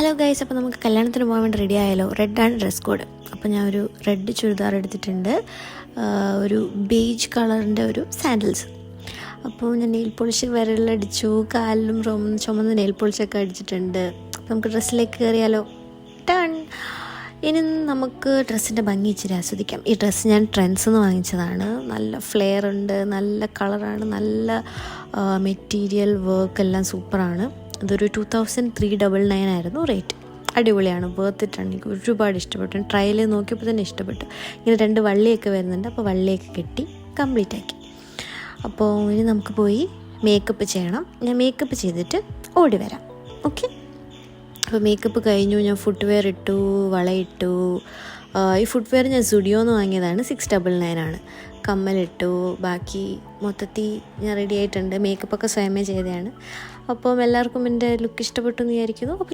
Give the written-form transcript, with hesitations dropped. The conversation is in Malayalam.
ഹലോ ഗൈസ്, അപ്പോൾ നമുക്ക് കല്യാണത്തിന് പോകാൻ വേണ്ടി റെഡി ആയാലോ. റെഡാണ് ഡ്രസ് കോഡ്. അപ്പോൾ ഞാൻ ഒരു റെഡ് ചുരിദാർ എടുത്തിട്ടുണ്ട്, ഒരു ബേജ് കളറിൻ്റെ ഒരു സാൻഡൽസ്. അപ്പോൾ ഞാൻ നെയിൽ പോളിഷ് വിരലടിച്ചു, കാലിലും ചുമന്ന് നെയിൽ പോളിഷൊക്കെ അടിച്ചിട്ടുണ്ട്. അപ്പോൾ നമുക്ക് ഡ്രസ്സിലേക്ക് കയറിയാലോ. ടൺ. ഇനി നമുക്ക് ഡ്രസ്സിൻ്റെ ഭംഗി ഇച്ചിരി ആസ്വദിക്കാം. ഈ ഡ്രസ്സ് ഞാൻ ട്രെൻഡ്സ് നിന്ന് വാങ്ങിച്ചതാണ്. നല്ല ഫ്ലെയർ ഉണ്ട്, നല്ല കളറാണ്, നല്ല മെറ്റീരിയൽ വർക്ക് എല്ലാം സൂപ്പറാണ്. ഇതൊരു 2399 ആയിരുന്നു റേറ്റ്. അടിപൊളിയാണ്, വേർത്തിട്ടാണ്. എനിക്ക് ഒരുപാട് ഇഷ്ടപ്പെട്ടു. ട്രയൽ നോക്കിയപ്പോൾ തന്നെ ഇഷ്ടപ്പെട്ടു. ഇങ്ങനെ 2 വള്ളിയൊക്കെ വരുന്നുണ്ട്. അപ്പോൾ വള്ളിയൊക്കെ കെട്ടി കംപ്ലീറ്റ് ആക്കി. അപ്പോൾ ഇനി നമുക്ക് പോയി മേക്കപ്പ് ചെയ്യണം. ഞാൻ മേക്കപ്പ് ചെയ്തിട്ട് ഓടി വരാം. ഓക്കെ. അപ്പോൾ മേക്കപ്പ് കഴിഞ്ഞു. ഞാൻ ഫുട്വെയർ ഇട്ടു, വളയിട്ടു. ഈ ഫുട്വെയർ ഞാൻ സ്റ്റുഡിയോന്ന് വാങ്ങിയതാണ്. 699 ആണ്. കമ്മലിട്ടു. ബാക്കി മൊത്തത്തിൽ ഞാൻ റെഡി ആയിട്ടുണ്ട്. മേക്കപ്പൊക്കെ സ്വയമേ ചെയ്തതാണ്. അപ്പം എല്ലാവർക്കും എൻ്റെ ലുക്ക് ഇഷ്ടപ്പെട്ടു എന്ന് വിചാരിക്കുന്നു. അപ്പോൾ